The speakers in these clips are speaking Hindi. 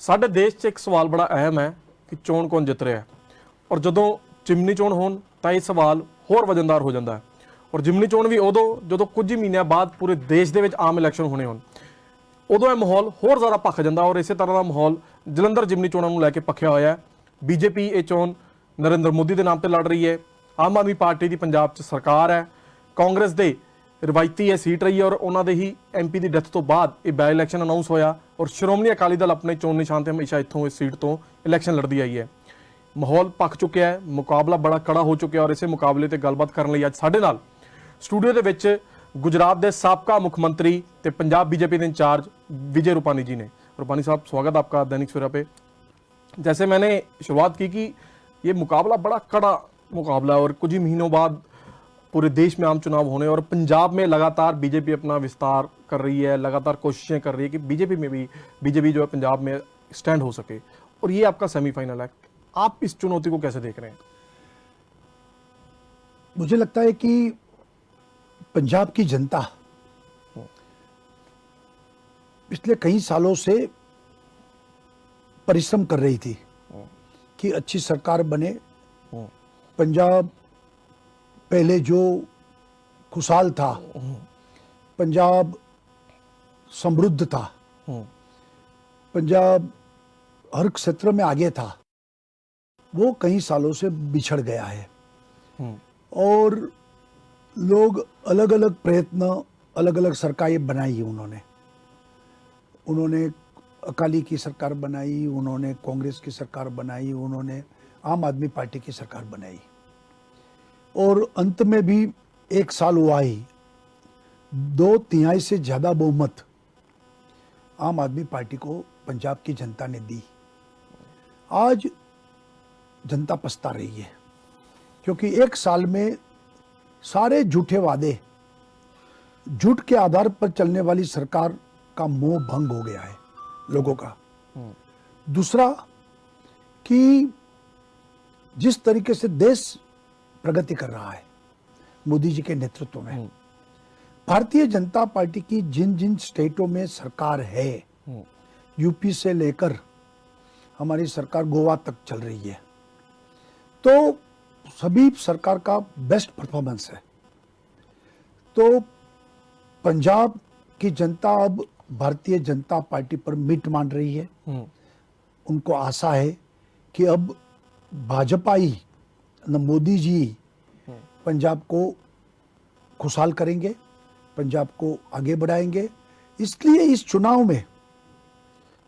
ਸਾਡੇ ਦੇਸ਼ 'ਚ ਇੱਕ ਸਵਾਲ ਬੜਾ ਅਹਿਮ ਹੈ ਕਿ ਚੋਣ ਕੌਣ ਜਿੱਤ ਰਿਹਾ ਹੈ। ਔਰ ਜਦੋਂ ਜਿਮਨੀ ਚੋਣ ਹੋਣ ਤਾਂ ਇਹ ਸਵਾਲ ਹੋਰ ਵਜਨਦਾਰ ਹੋ ਜਾਂਦਾ ਹੈ। ਔਰ ਜਿਮਨੀ ਚੋਣ ਵੀ ਉਦੋਂ ਜਦੋਂ ਕੁਝ ਹੀ ਮਹੀਨਿਆਂ ਬਾਅਦ ਪੂਰੇ ਦੇਸ਼ ਦੇ ਵਿੱਚ ਆਮ ਇਲੈਕਸ਼ਨ ਹੋਣੇ ਹੋਣ, ਉਦੋਂ ਇਹ ਮਾਹੌਲ ਹੋਰ ਜ਼ਿਆਦਾ ਭਖ ਜਾਂਦਾ। ਔਰ ਇਸੇ ਤਰ੍ਹਾਂ ਦਾ ਮਾਹੌਲ ਜਲੰਧਰ ਜਿਮਨੀ ਚੋਣਾਂ ਨੂੰ ਲੈ ਕੇ ਭਖਿਆ ਹੋਇਆ ਹੈ। ਬੀਜੇਪੀ ਇਹ ਚੋਣ ਨਰਿੰਦਰ ਮੋਦੀ ਦੇ ਨਾਮ ਤੇ ਲੜ ਰਹੀ ਹੈ। ਆਮ ਆਦਮੀ ਪਾਰਟੀ ਦੀ ਪੰਜਾਬ 'ਚ ਸਰਕਾਰ ਹੈ। ਕਾਂਗਰਸ ਦੇ ਰਵਾਇਤੀ ਇਹ ਸੀਟ ਰਹੀ ਹੈ ਔਰ ਉਹਨਾਂ ਦੇ ਹੀ ਐਮਪੀ ਦੀ ਡੈਥ ਤੋਂ ਬਾਅਦ ਇਹ ਬਾਈ ਇਲੈਕਸ਼ਨ ਅਨਾਉਂਸ ਹੋਇਆ ਔਰ ਸ਼੍ਰੋਮਣੀ ਅਕਾਲੀ ਦਲ ਆਪਣੇ ਚੋਣ ਨਿਸ਼ਾਨ ਤੇ ਹਮੇਸ਼ਾ ਇੱਥੋਂ ਇਸ ਸੀਟ ਤੋਂ ਇਲੈਕਸ਼ਨ ਲੜਦੀ ਆਈ ਹੈ। ਮਾਹੌਲ ਭਖ ਚੁੱਕਿਆ ਹੈ, ਮੁਕਾਬਲਾ ਬੜਾ ਕੜਾ ਹੋ ਚੁੱਕਿਆ ਔਰ ਇਸੇ ਮੁਕਾਬਲੇ ਤੇ ਗੱਲਬਾਤ ਕਰਨ ਲਈ ਅੱਜ ਸਾਡੇ ਨਾਲ ਸਟੂਡੀਓ ਦੇ ਵਿੱਚ ਗੁਜਰਾਤ ਦੇ ਸਾਬਕਾ ਮੁੱਖ ਮੰਤਰੀ ਤੇ ਪੰਜਾਬ बीजेपी ਦੇ इंचार्ज विजय रूपानी जी ने। रूपानी साहब, स्वागत आपका दैनिक सवेरा पे। जैसे मैंने शुरुआत की कि ये मुकाबला बड़ा कड़ा मुकाबला है और कुछ ही महीनों बाद पूरे देश में आम चुनाव होने और पंजाब में लगातार बीजेपी अपना विस्तार कर रही है, लगातार कोशिशें कर रही है कि बीजेपी में भी बीजेपी जो है पंजाब में स्टैंड हो सके और ये आपका सेमीफाइनल है। आप इस चुनौती को कैसे देख रहे हैं? मुझे लगता है कि पंजाब की जनता पिछले कई सालों से परिश्रम कर रही थी कि अच्छी सरकार बने। पंजाब पहले जो खुशहाल था, पंजाब समृद्ध था, पंजाब हर क्षेत्र में आगे था, वो कई सालों से बिछड़ गया है। और लोग अलग अलग प्रयत्न, अलग अलग सरकारें बनाई। उन्होंने अकाली की सरकार बनाई, उन्होंने कांग्रेस की सरकार बनाई, उन्होंने आम आदमी पार्टी की सरकार बनाई और अंत में भी एक साल हुआ ही 2/3 से ज्यादा बहुमत आम आदमी पार्टी को पंजाब की जनता ने दी। आज जनता पछता रही है क्योंकि एक साल में सारे झूठे वादे, झूठ के आधार पर चलने वाली सरकार का मोह भंग हो गया है लोगों का। दूसरा कि जिस तरीके से देश प्रगति कर रहा है मोदी जी के नेतृत्व में, भारतीय जनता पार्टी की जिन जिन स्टेटों में सरकार है, यूपी से लेकर हमारी सरकार गोवा तक चल रही है, तो सभी सरकार का बेस्ट परफॉर्मेंस है। तो पंजाब की जनता अब भारतीय जनता पार्टी पर मिट मान रही है। उनको आशा है कि अब भाजपा ही, मोदी जी पंजाब को खुशहाल करेंगे, पंजाब को आगे बढ़ाएंगे। इसलिए इस चुनाव में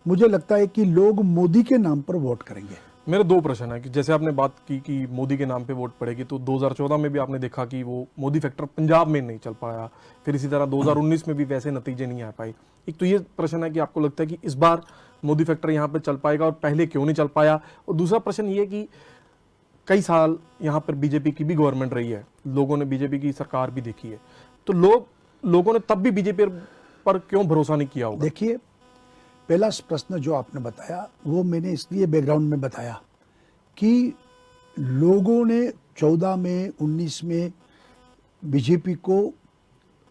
मुझे लगता है कि लोग मोदी के नाम पर वोट करेंगे। मेरे दो प्रश्न है कि जैसे आपने बात की कि मोदी के नाम पे वोट पड़ेगी, तो 2014 में भी आपने देखा कि वो मोदी फैक्टर पंजाब में नहीं चल पाया, फिर इसी तरह 2019 में भी वैसे नतीजे नहीं आ पाए। एक तो ये प्रश्न है कि आपको लगता है कि इस बार मोदी फैक्टर यहाँ पे चल पाएगा और पहले क्यों नहीं चल पाया? और दूसरा प्रश्न ये कि कई साल यहाँ पर बीजेपी की भी गवर्नमेंट रही है, लोगों ने बीजेपी की सरकार भी देखी है, तो लोगों ने तब भी बीजेपी पर क्यों भरोसा नहीं किया होगा? देखिए, पहला प्रश्न जो आपने बताया वो मैंने इसलिए बैकग्राउंड में बताया कि लोगों ने 14 में, 19 में बीजेपी को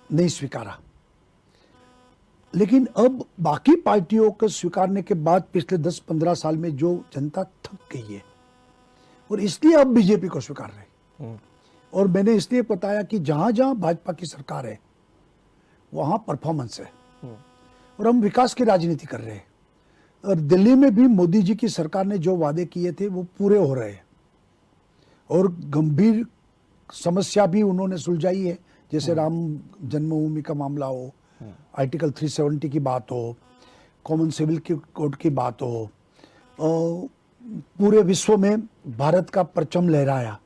नहीं स्वीकारा, लेकिन अब बाकी पार्टियों को स्वीकारने के बाद पिछले 10-15 साल में जो जनता थक गई है और इसलिए अब बीजेपी को स्वीकार रहे। और मैंने इसलिए बताया कि जहां जहां भाजपा की सरकार है वहां परफॉर्मेंस है और हम विकास की राजनीति कर रहे हैं। और दिल्ली में भी मोदी जी की सरकार ने जो वादे किए थे वो पूरे हो रहे हैं और गंभीर समस्या भी उन्होंने सुलझाई है, जैसे राम जन्मभूमि का मामला हो, आर्टिकल 370 की बात हो, कॉमन सिविल कोड की बात हो, पूरे विश्व में भारत का परचम लहराया।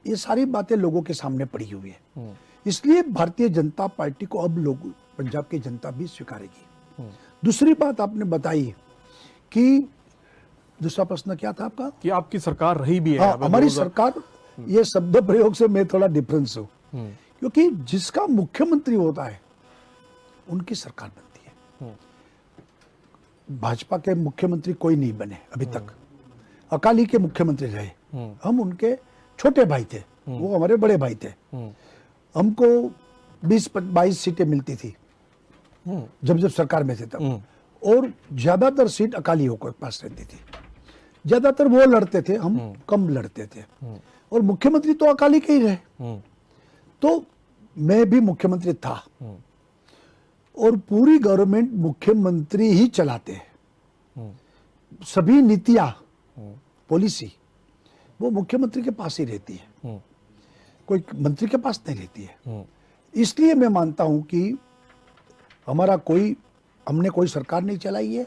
ये सारी बातें लोगों के सामने पड़ी हुई है। इसलिए भारतीय जनता पार्टी को अब लोग, पंजाब की जनता भी स्वीकारेगी। दूसरी बात आपने बताई कि दूसरा प्रश्न क्या था आपका? कि आपकी सरकार रही भी है। हाँ, हमारी सरकार, ये शब्द प्रयोग से मैं थोड़ा डिफरेंस हूँ, क्योंकि जिसका मुख्यमंत्री होता है उनकी सरकार बनती है। भाजपा के मुख्यमंत्री कोई नहीं बने अभी तक, अकाली के मुख्यमंत्री रहे, हम उनके छोटे भाई थे, वो हमारे बड़े भाई थे। हमको 20-22 सीटें मिलती थी जब जब सरकार में थे तब, और ज्यादातर सीट अकालियों के पास रहती थी। ज्यादातर वो लड़ते थे, हम कम लड़ते थे। और मुख्यमंत्री तो अकाली के ही रहे। तो मैं भी मुख्यमंत्री था और पूरी गवर्नमेंट मुख्यमंत्री ही चलाते हैं। सभी नीतियां, पॉलिसी वो मुख्यमंत्री के पास ही रहती है, कोई मंत्री के पास नहीं रहती है। इसलिए मैं मानता हूं कि हमने कोई सरकार नहीं चलाई है।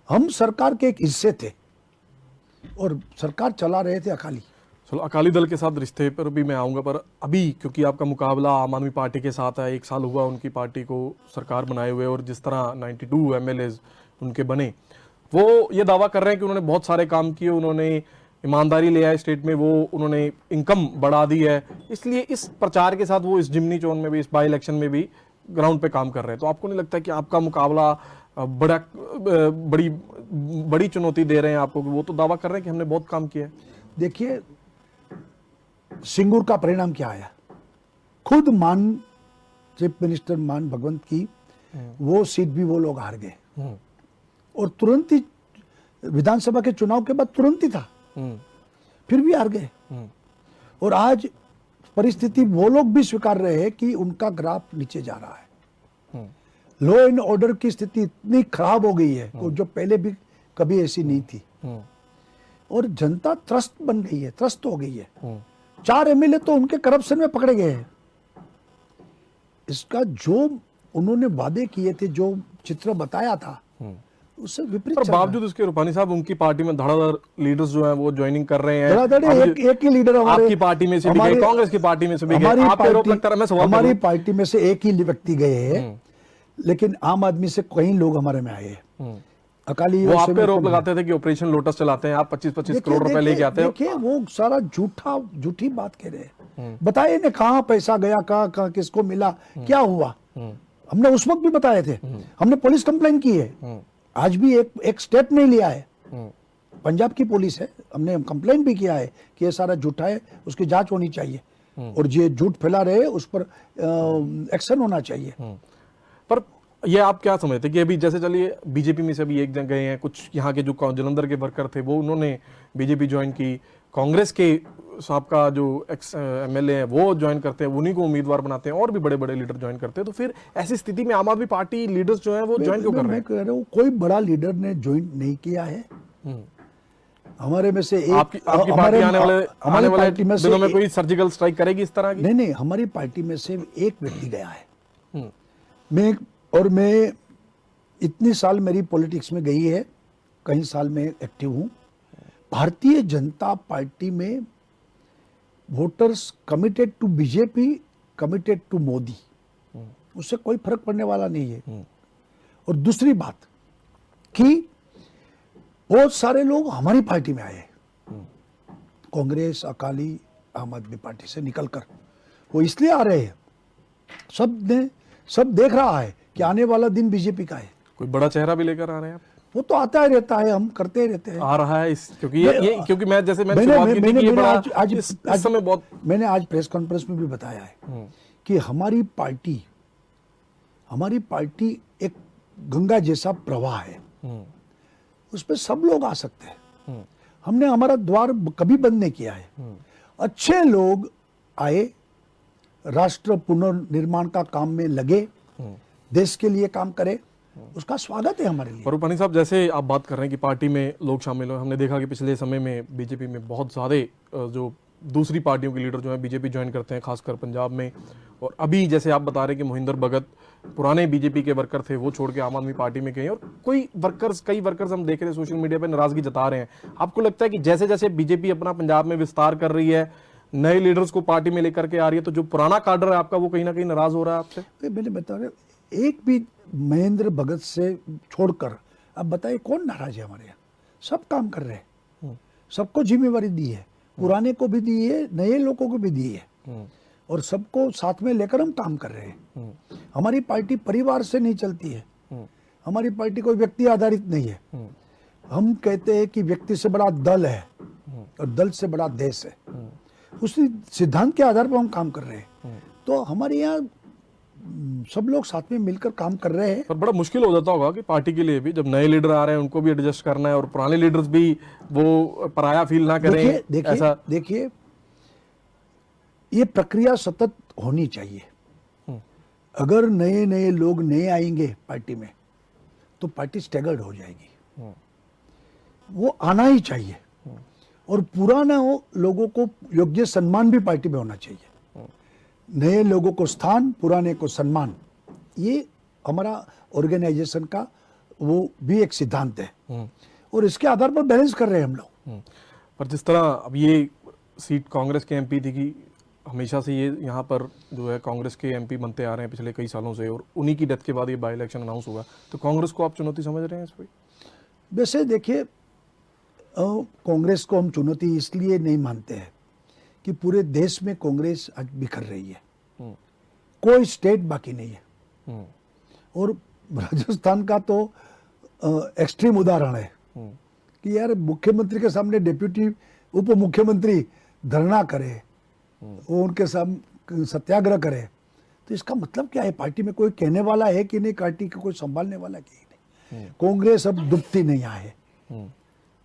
हम सरकार के एक हिस्से थे और सरकार चला रहे थे अकाली। चलो, अकाली दल के साथ रिश्ते पर भी मैं आऊंगा, पर अभी क्योंकि आपका मुकाबला आम आदमी पार्टी के साथ है, 1 साल हुआ उनकी पार्टी को सरकार बनाए हुए, और जिस तरह 92 एमएलएज उनके बने, वो ये दावा कर रहे हैं कि उन्होंने बहुत सारे काम किए, उन्होंने ईमानदारी ले आए स्टेट में, वो उन्होंने इनकम बढ़ा दी है। इसलिए इस प्रचार के साथ वो इस जिमनी चोन में भी, इस बाई इलेक्शन में भी ग्राउंड पे काम कर रहे हैं। तो आपको नहीं लगता कि आपका मुकाबला बड़ी चुनौती दे रहे हैं आपको? वो तो दावा कर रहे हैं कि हमने बहुत काम किया है। देखिए, सिंगूर का परिणाम क्या आया? खुद चीफ मिनिस्टर भगवंत की वो सीट भी वो लोग हार गए, और तुरंत ही विधानसभा के चुनाव के बाद तुरंत ही था, फिर भी हार गए। और आज परिस्थिति वो लोग भी स्वीकार रहे हैं कि उनका ग्राफ नीचे जा रहा है। लॉ एंड ऑर्डर की स्थिति इतनी खराब हो गई है जो पहले भी कभी ऐसी नहीं थी। और जनता त्रस्त बन गई है, त्रस्त हो गई है। 4 एमएलए तो उनके करप्शन में पकड़े गए हैं। इसका जो उन्होंने वादे किए थे, जो चित्र बताया था, उससे विपरीत पर चल रहा है। बावजूद उसके रूपानी साहब, उनकी पार्टी में धड़ाधड़ लीडर्स जो हैं वो ज्वाइनिंग कर रहे हैं। एक ही लीडर आपकी पार्टी में से भी गए, कांग्रेस की पार्टी में से भी गए। आप पे आरोप लगता है, मैं सवाल हमारी पार्टी में से एक ही व्यक्ति गए हैं, लेकिन आम आदमी से कई लोग हमारे में आए हैं। अकाली वो आप पे आरोप लगाते थे कि ऑपरेशन लोटस चलाते हैं, आप 25-25 करोड़ रुपए लेके आते हैं। देखिए, वो सारा झूठी बात कह रहे हैं। बताइए ना, कहाँ पैसा गया, कहाँ किसको मिला, क्या हुआ? हमने उस वक्त भी बताए थे। हमने पुलिस कंप्लेन की है, आज भी एक स्टेप नहीं लिया है। पंजाब की पुलिस है, हमने कंप्लेन भी किया है कि ये सारा झूठा है, उसकी जांच होनी चाहिए, और ये झूठ फैला रहे उस पर एक्शन होना चाहिए। पर ये आप क्या समझते कि अभी जैसे चलिए बीजेपी में से भी एक जन गए हैं, कुछ यहाँ के जो जलंधर के वर्कर थे वो उन्होंने बीजेपी ज्वाइन की, कांग्रेस के साहब जो एक्स एमएलए हैं वो ज्वाइन करते हैं, उन्हीं को उम्मीदवार बनाते हैं, और भी बड़े बड़े लीडर ज्वाइन करते हैं। तो फिर ऐसी स्थिति में आम आदमी पार्टी लीडर्स जो हैं वो ज्वाइन क्यों कर रहे हैं? मैं कह रहा हूँ, कोई बड़ा लीडर ने ज्वाइन नहीं किया है। हमारे में से एक आपकी पार्टी आने वाले दिनों में कोई सर्जिकल स्ट्राइक करेगी इस तरह की? नहीं, हमारी पार्टी में से एक व्यक्ति गया है। मैं इतनी साल मेरी पॉलिटिक्स में गई है, कई साल में एक्टिव हूं। भारतीय जनता पार्टी में voters committed to BJP, committed to Modi, उससे कोई फर्क पड़ने वाला नहीं है। और दूसरी बात कि बहुत सारे लोग हमारी पार्टी में आए, कांग्रेस, अकाली, आम आदमी पार्टी से निकलकर। वो इसलिए आ रहे हैं, सब देख रहा है कि आने वाला दिन बीजेपी का है। कोई बड़ा चेहरा भी लेकर आ रहे हैं आप? वो तो आता ही रहता है, हम करते ही रहते हैं। आ रहा है क्योंकि मैंने मैंने आज प्रेस कॉन्फ्रेंस में भी बताया है कि हमारी पार्टी एक गंगा जैसा प्रवाह है, उस पर सब लोग आ सकते हैं। हमने हमारा द्वार कभी बंद नहीं किया है। अच्छे लोग आए, राष्ट्र पुनर्निर्माण का काम में लगे, देश के लिए काम करे, उसका स्वागत है हमारे लिए। पर रूपानी साहब, जैसे आप बात कर रहे हैं कि पार्टी में लोग शामिल हो, हमने देखा कि पिछले समय में बीजेपी में बहुत ज्यादा जो दूसरी पार्टियों के लीडर जो हैं बीजेपी ज्वाइन करते हैं, खासकर पंजाब में। और अभी जैसे आप बता रहे हैं कि मोहिंदर भगत पुराने बीजेपी के वर्कर थे, वो छोड़ के आम आदमी पार्टी में गए, और कई वर्कर्स हम देख रहे हैं सोशल मीडिया पर नाराजगी जता रहे हैं। आपको लगता है कि जैसे जैसे बीजेपी अपना पंजाब में विस्तार कर रही है, नए लीडर्स को पार्टी में लेकर के आ रही है, तो जो पुराना काडर है आपका वो कहीं ना कहीं नाराज हो रहा है आपसे? मैंने बता रहा, एक भी महेंद्र भगत से छोड़कर अब बताइए कौन नाराज है हमारे यहाँ? सब काम कर रहे हैं, सबको जिम्मेवारी दी है, पुराने को भी दी है, नए लोगों को भी दी है, और सबको साथ में लेकर हम काम कर रहे हैं। हमारी पार्टी परिवार से नहीं चलती है, हमारी पार्टी कोई व्यक्ति आधारित नहीं है। हम कहते हैं कि व्यक्ति से बड़ा दल है और दल से बड़ा देश है। उसी सिद्धांत के आधार पर हम काम कर रहे हैं। तो हमारे यहाँ सब लोग साथ में मिलकर काम कर रहे हैं। पर बड़ा मुश्किल हो जाता होगा कि पार्टी के लिए भी, जब नए लीडर आ रहे हैं उनको भी एडजस्ट करना है और पुराने लीडर्स भी वो पराया फील ना करें। देखिए देखिए ऐसा देखिए, ये प्रक्रिया सतत होनी चाहिए। अगर नए नए लोग नए आएंगे पार्टी में तो पार्टी स्टैगर्ड हो जाएगी। वो आना ही चाहिए और पुराना लोगों को योग्य सम्मान भी पार्टी में होना चाहिए। नए लोगों को स्थान, पुराने को सम्मान, ये हमारा ऑर्गेनाइजेशन का वो भी एक सिद्धांत है और इसके आधार पर बैलेंस कर रहे हैं हम लोग। पर जिस तरह अब ये सीट कांग्रेस के एमपी थी कि हमेशा से ये यहाँ पर जो है कांग्रेस के एमपी बनते आ रहे हैं पिछले कई सालों से, और उन्हीं की डेथ के बाद ये बाई इलेक्शन अनाउंस हुआ, तो कांग्रेस को आप चुनौती समझ रहे हैं इस पर? वैसे देखिए, कांग्रेस को हम चुनौती इसलिए नहीं मानते हैं कि पूरे देश में कांग्रेस आज बिखर रही है, कोई स्टेट बाकी नहीं है। और राजस्थान का तो एक्सट्रीम उदाहरण है कि यार मुख्यमंत्री के सामने डिप्यूटी उप मुख्यमंत्री धरना करे, वो उनके सामने सत्याग्रह करे, तो इसका मतलब क्या है? पार्टी में कोई कहने वाला है कि नहीं, पार्टी को कोई संभालने वाला कि नहीं? कांग्रेस अब डूबती नहीं है,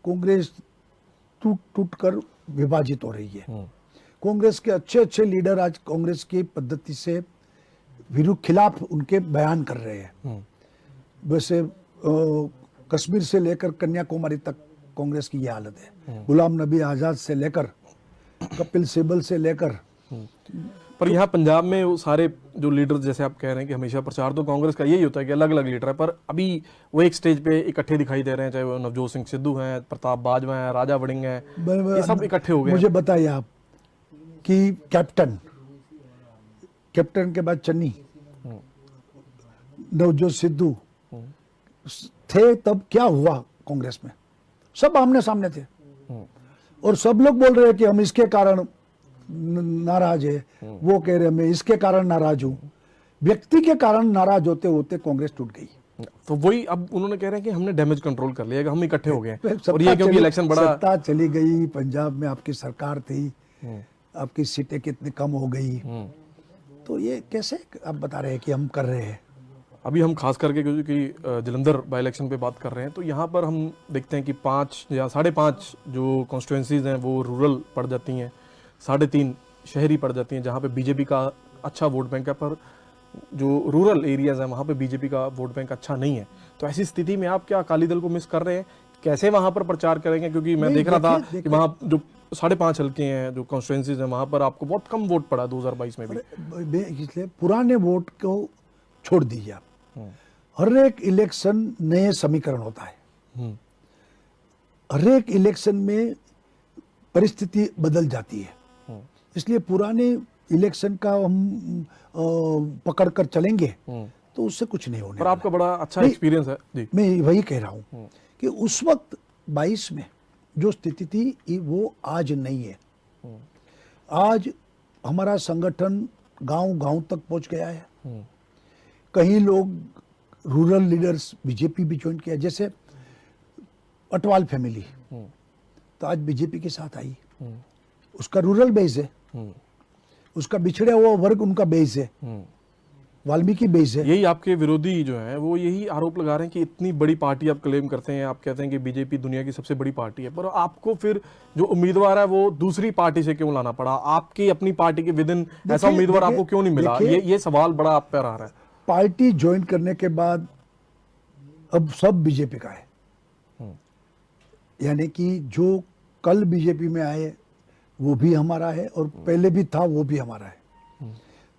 कांग्रेस टूट टूट कर विभाजित हो रही है। कांग्रेस के अच्छे अच्छे लीडर आज कांग्रेस की पद्धति से विरुद्ध खिलाफ उनके बयान कर रहे हैं। वैसे कश्मीर से लेकर कन्याकुमारी तक कांग्रेस की यह हालत है। गुलाम नबी आजाद से लेकर कपिल सिब्बल से लेकर। पर यहाँ पंजाब में वो सारे जो लीडर, जैसे आप कह रहे हैं कि हमेशा प्रचार तो कांग्रेस का यही होता है कि अलग अलग लीडर है, पर अभी वो एक स्टेज पे इकट्ठे दिखाई दे रहे हैं, चाहे वो नवजोत सिंह सिद्धू हैं, प्रताप बाजवा हैं, राजा वड़िंग हैं, ये सब इकट्ठे हो गए। मुझे बताइए आप कि कैप्टन के बाद चन्नी, नवजोत सिद्धू थे, तब क्या हुआ कांग्रेस में? सब आमने सामने थे और सब लोग बोल रहे हैं कि हम इसके कारण नाराज है, वो कह रहे हैं मैं इसके कारण नाराज हूं। व्यक्ति के कारण नाराज होते होते कांग्रेस टूट गई। तो वही अब उन्होंने कह रहे हैं कि हमने डैमेज कंट्रोल कर लिया, कि हम इकट्ठे हो गए हैं। सत्ता और ये क्योंकि इलेक्शन बड़ा सत्ता चली गई, पंजाब में आपकी सरकार थी, आपकी सीटें कितनी कम हो गई, तो ये कैसे आप बता रहे हैं कि हम कर रहे हैं? अभी हम खास करके क्योंकि जलंधर बाई इलेक्शन पे बात कर रहे हैं, तो यहाँ पर हम देखते हैं कि 5 या 5.5 जो कॉन्स्टिट्यूंसीज हैं वो रूरल पड़ जाती हैं, 3.5 शहरी पड़ जाती हैं, जहाँ पे बीजेपी का अच्छा वोट बैंक है, पर जो रूरल एरियाज हैं वहाँ पे बीजेपी का वोट बैंक अच्छा नहीं है। तो ऐसी स्थिति में आप क्या अकाली दल को मिस कर रहे हैं? कैसे वहाँ पर प्रचार करेंगे? क्योंकि मैं देख रहा था कि वहाँ जो 5.5 हल्के हैं, जो कॉन्स्टिट्यूंसीज हैं, वहाँ पर आपको बहुत कम वोट पड़ा 2022 में भी। इसलिए पुराने वोट को छोड़ दीजिए आप। हर एक इलेक्शन नए समीकरण होता है, हर एक इलेक्शन में परिस्थिति बदल जाती है, इसलिए पुराने इलेक्शन का हम पकड़ कर चलेंगे तो उससे कुछ नहीं होने पर वाला। आपका बड़ा अच्छा एक्सपीरियंस है जी। मैं वही कह रहा हूं कि उस वक्त 22 में जो स्थिति थी वो आज नहीं है। आज हमारा संगठन गांव-गांव तक पहुंच गया है। कहीं लोग रूरल लीडर्स बीजेपी भी ज्वाइन किया, जैसे अटवाल फैमिली तो आज बीजेपी के साथ आई। उसका रूरल बेस है, उसका बिछड़ा हुआ वर्ग उनका बेस है, वाल्मीकि बेस है। यही आपके विरोधी जो हैं वो यही आरोप लगा रहे हैं कि इतनी बड़ी पार्टी आप क्लेम करते हैं, आप कहते हैं कि बीजेपी दुनिया की सबसे बड़ी पार्टी है, पर आपको फिर जो उम्मीदवार है वो दूसरी पार्टी से क्यों लाना पड़ा? आपकी अपनी पार्टी के विद इन ऐसा उम्मीदवार आपको क्यों नहीं मिला? ये सवाल बड़ा आप पर आ रहा है। पार्टी ज्वाइन करने के बाद अब सब बीजेपी का है, यानी कि जो कल बीजेपी में आए वो भी हमारा है और पहले भी था वो भी हमारा है।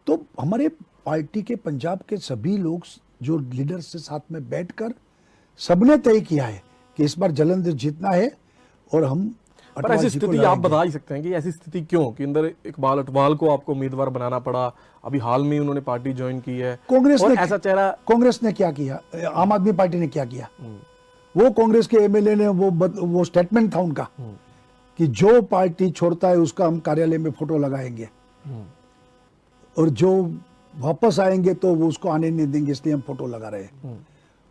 तो हमारे पार्टी के पंजाब के सभी लोग जो लीडर्स से साथ में बैठकर सबने तय किया है कि इस बार जलंधर जीतना है और हम पर ऐसी स्थिति आप बता ही सकते हैं कि ऐसी स्थिति क्यों कि अंदर इकबाल अटवाल को आपको उम्मीदवार बनाना पड़ा? अभी हाल में उन्होंने पार्टी ज्वाइन की है। कांग्रेस ने ऐसा चेहरा, कांग्रेस ने क्या किया, आम आदमी पार्टी ने क्या किया? वो कांग्रेस के एमएलए ने वो स्टेटमेंट था उनका कि जो पार्टी छोड़ता है उसका हम कार्यालय में फोटो लगाएंगे और जो वापस आएंगे तो वो उसको आने नहीं देंगे, इसलिए हम फोटो लगा रहे हैं।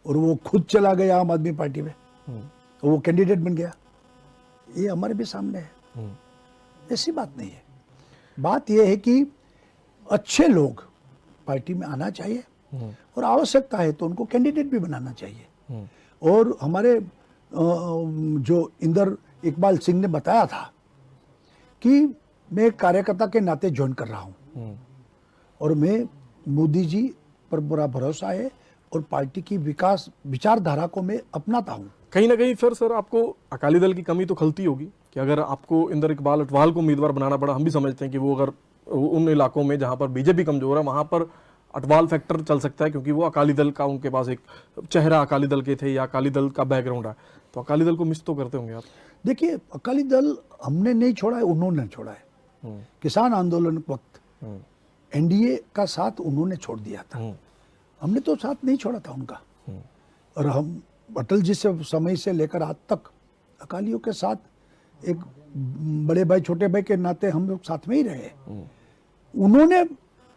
और वो खुद चला गया आम आदमी पार्टी में, तो वो कैंडिडेट बन गया। ये हमारे भी सामने है, ऐसी बात नहीं है। बात यह है कि अच्छे लोग पार्टी में आना चाहिए और आवश्यकता है तो उनको कैंडिडेट भी बनाना चाहिए। और हमारे जो इंदर इकबाल सिंह ने बताया था कि मैं एक कार्यकर्ता के नाते ज्वाइन कर रहा हूं और मैं मोदी जी पर बुरा भरोसा है और पार्टी की विकास विचारधारा को मैं अपनाता हूं। कहीं ना कहीं फिर सर आपको अकाली दल की कमी तो खलती होगी कि अगर आपको इंदर इकबाल अटवाल को उम्मीदवार बनाना पड़ा, हम भी समझते हैं कि वो अगर उन इलाकों में जहां पर बीजेपी कमजोर है वहां पर अटवाल फैक्टर चल सकता है क्योंकि वो अकाली दल का, उनके पास एक चेहरा अकाली दल के थे या अकाली दल का बैकग्राउंड है, तो अकाली दल को मिस तो करते होंगे आप। देखिए, अकाली दल हमने नहीं छोड़ा है, उन्होंने छोड़ा है। किसान आंदोलन के वक्त एनडीए का साथ उन्होंने छोड़ दिया था, हमने तो साथ नहीं छोड़ा था उनका। और हम अटल जी से समय से लेकर आज तक अकालियों के साथ एक बड़े भाई छोटे भाई के नाते हम लोग साथ में ही रहे। उन्होंने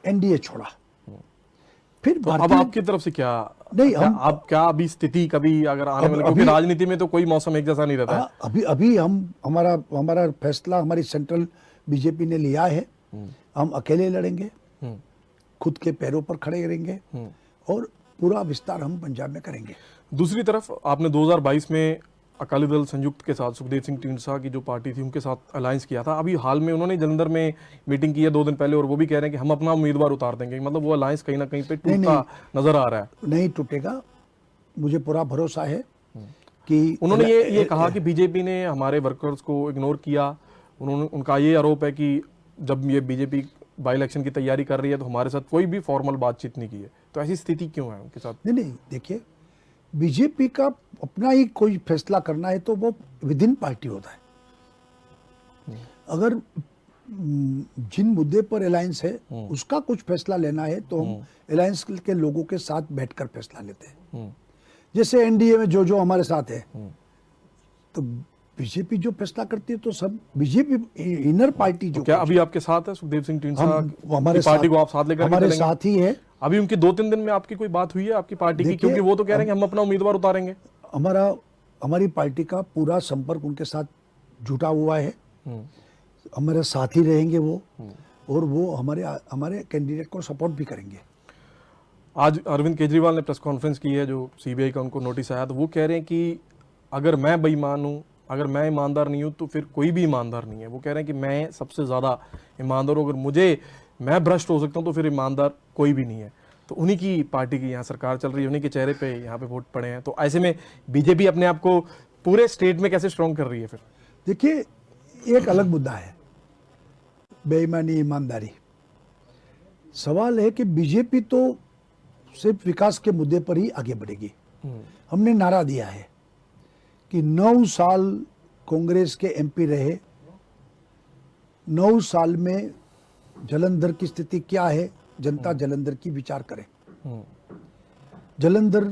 एनडीए छोड़ा, फिर तो अब आपकी तरफ से क्या नहीं, क्या, हम आप क्या अभी स्थिति कभी अगर आने वाले, क्योंकि राजनीति में तो कोई मौसम एक जैसा नहीं रहता है। अभी हम हमारा फैसला हमारी सेंट्रल बीजेपी ने लिया है, हम अकेले लड़ेंगे, खुद के पैरों पर खड़े रहेंगे और पूरा विस्तार हम पंजाब में करेंगे। दूसरी तरफ आपने 2022 में अकाली दल संयुक्त के साथ सुखदेव सिंह ढींडसा की जो पार्टी थी उनके साथ अलायंस किया था। अभी हाल में उन्होंने जलंधर में मीटिंग की है 2 दिन पहले और वो भी कह रहे हैं कि हम अपना उम्मीदवार उतार देंगे, मतलब वो अलायंस कहीं ना कहीं पे टूटता नजर आ रहा है। नहीं टूटेगा, मुझे पूरा भरोसा है कि उन्होंने ये कहा कि बीजेपी ने हमारे वर्कर्स को इग्नोर किया। उनका ये आरोप है कि जब ये बीजेपी बाई इलेक्शन की तैयारी कर रही है तो हमारे साथ कोई भी फॉर्मल बातचीत नहीं की है, तो ऐसी स्थिति क्यों है उनके साथ? नहीं, देखिए, बीजेपी का अपना ही कोई फैसला करना है तो वो विद इन पार्टी होता है। अगर जिन मुद्दे पर अलायंस है उसका कुछ फैसला लेना है तो हम अलायंस के लोगों के साथ बैठकर फैसला लेते हैं। जैसे एनडीए में जो हमारे साथ है, तो बीजेपी जो फैसला करती है तो सब बीजेपी इनर पार्टी जो। क्या अभी आपके साथ है सुखदेव सिंह ढींडसा हमारे पार्टी को आप साथ लेकर हमारे साथ ही है? अभी उनकी 2-3 दिन में आपकी कोई बात हुई है आपकी पार्टी की? क्योंकि वो तो कह रहे हैं कि हम अपना उम्मीदवार उतारेंगे। हमारी पार्टी का पूरा संपर्क उनके साथ जुटा हुआ है, हमारे साथ ही रहेंगे वो, और वो हमारे कैंडिडेट को सपोर्ट भी करेंगे। आज अरविंद केजरीवाल ने प्रेस कॉन्फ्रेंस की है, जो सीबीआई का उनको नोटिस आया, तो वो कह रहे हैं कि अगर मैं बेईमान हूँ, अगर मैं ईमानदार नहीं हूँ तो फिर कोई भी ईमानदार नहीं है। वो कह रहे हैं कि मैं सबसे ज़्यादा ईमानदार हूँ, अगर मैं भ्रष्ट हो सकता हूँ तो फिर ईमानदार कोई भी नहीं है। तो उन्हीं की पार्टी की यहाँ सरकार चल रही है, उन्हीं के चेहरे पे यहाँ पे वोट पड़े हैं, तो ऐसे में बीजेपी अपने आप को पूरे स्टेट में कैसे स्ट्रॉन्ग कर रही है? फिर देखिए, एक अलग मुद्दा है बेईमानी ईमानदारी। सवाल है कि बीजेपी तो सिर्फ विकास के मुद्दे पर ही आगे बढ़ेगी। हमने नारा दिया है कि 9 साल कांग्रेस के एमपी रहे, 9 साल में जलंधर की स्थिति क्या है, जनता जलंधर की विचार करे। जलंधर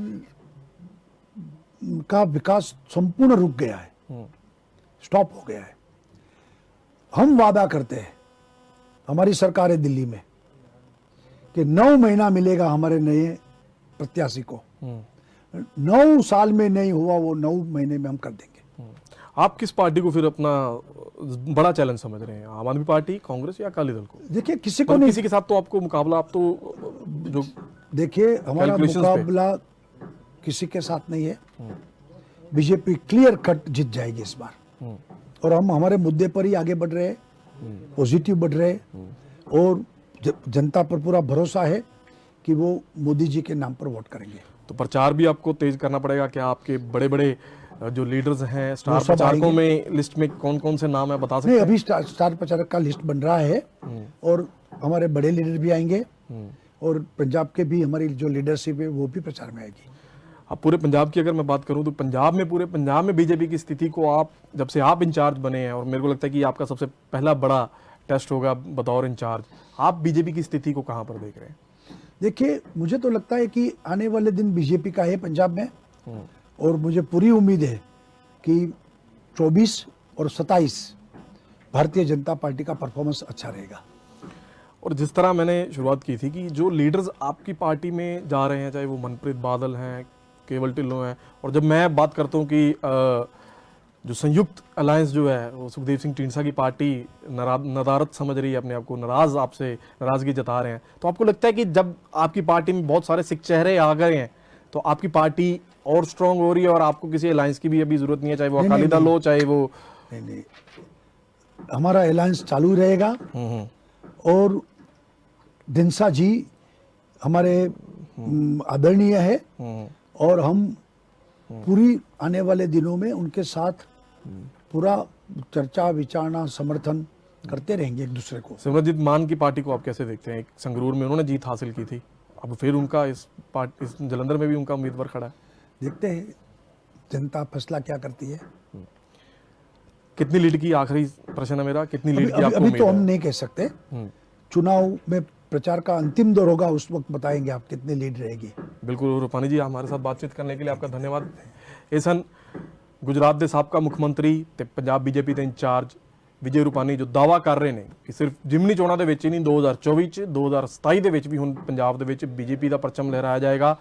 का विकास संपूर्ण रुक गया है, स्टॉप हो गया है। हम वादा करते हैं, हमारी सरकार है दिल्ली में, कि 9 महीना मिलेगा हमारे नए प्रत्याशी को। 9 साल में नहीं हुआ, वो 9 महीने में हम कर देंगे। आप किस पार्टी को फिर अपना बड़ा चैलेंज समझ रहे हैं, आम आदमी पार्टी, कांग्रेस या अकाली दल को? देखिए, किसी को नहीं, किसी के साथ तो आपको मुकाबला, आप तो जो देखिए हमारा मुकाबला किसी के साथ नहीं है। बीजेपी क्लियर कट जीत जाएगी इस बार, और हम हमारे मुद्दे पर ही आगे बढ़ रहे हैं, पॉजिटिव बढ़ रहे हैं, और जनता पर पूरा भरोसा है कि वो मोदी जी के नाम पर वोट करेंगे। तो प्रचार भी आपको तेज करना पड़ेगा क्या? आपके बड़े बड़े जो लीडर्स हैं, स्टार प्रचारकों में लिस्ट में कौन कौन से नाम है, बता सकते हैं? नहीं, अभी स्टार प्रचारक का लिस्ट बन रहा है, और हमारे बड़े लीडर भी आएंगे, और पंजाब के भी हमारी जो लीडरशिप है वो भी प्रचार में आएगी। अब पूरे पंजाब की अगर मैं बात करूं तो पूरे पंजाब में बीजेपी की स्थिति को आप, जब से आप इंचार्ज बने हैं, और मेरे को लगता है कि आपका सबसे पहला बड़ा टेस्ट होगा बतौर इंचार्ज, आप बीजेपी की स्थिति को कहां पर देख रहे हैं? देखिए, मुझे तो लगता है कि आने वाले दिन बीजेपी का है पंजाब में, और मुझे पूरी उम्मीद है कि 24 और 27 भारतीय जनता पार्टी का परफॉर्मेंस अच्छा रहेगा। और जिस तरह मैंने शुरुआत की थी कि जो लीडर्स आपकी पार्टी में जा रहे हैं, चाहे वो मनप्रीत बादल हैं, केवल ढिल्लों हैं, और जब मैं बात करता हूँ कि जो संयुक्त अलायंस जो है वो सुखदेव सिंह ढींडसा की पार्टी नदारत समझ रही है, अपने आप को नाराज, आपसे नाराजगी जता रहे हैं, तो आपको लगता है कि जब आपकी पार्टी में बहुत सारे सिख चेहरे आ गए हैं तो आपकी पार्टी और स्ट्रांग हो रही है और आपको किसी अलायंस की भी अभी जरूरत नहीं है, चाहे वो नहीं, अकाली नहीं, दल हो चाहे वो नहीं, हमारा अलायंस चालू रहेगा। और ढींडसा जी हमारे आदरणीय है और हम पूरी आने वाले दिनों में उनके साथ पूरा चर्चा विचारना समर्थन करते रहेंगे एक दूसरे को। सिमरनजीत मान की पार्टी को आप कैसे देखते हैं? एक संगरूर में उन्होंने जीत हासिल की थी, अब फिर उनका इस जलंधर में भी उनका उम्मीदवार खड़ा है। देखते हैं जनता फैसला क्या करती है। कितनी लीड की, आखिरी प्रश्न है मेरा, कितनी लीड की आपको अभी उम्मीद तो है? हम नहीं कह सकते, चुनाव में प्रचार का अंतिम दौर होगा, उस वक्त बताएंगे आप कितनी लीड रहेगी। बिल्कुल रूपानी जी, हमारे साथ बातचीत करने के लिए आपका धन्यवाद। ਇਹ ਸਨ गुजरात के साबका मुख्यमंत्री ਤੇ पंजाब बीजेपी ਦੇ इंचार्ज ਵਿਜੇ ਰੂਪਾਨੀ, ਜੋ ਦਾਵਾ ਕਰ ਰਹੇ ਨੇ ਕਿ ਸਿਰਫ ਜਿਮਨੀ ਚੋਣਾਂ ਦੇ ਵਿੱਚ ਹੀ ਨਹੀਂ, 2024 ਚ 2027 ਦੇ ਵਿੱਚ ਵੀ ਹੁਣ ਪੰਜਾਬ ਦੇ ਵਿੱਚ ਬੀਜੇਪੀ ਦਾ ਪਰਚਮ ਲਹਿਰਾਇਆ ਜਾਏਗਾ।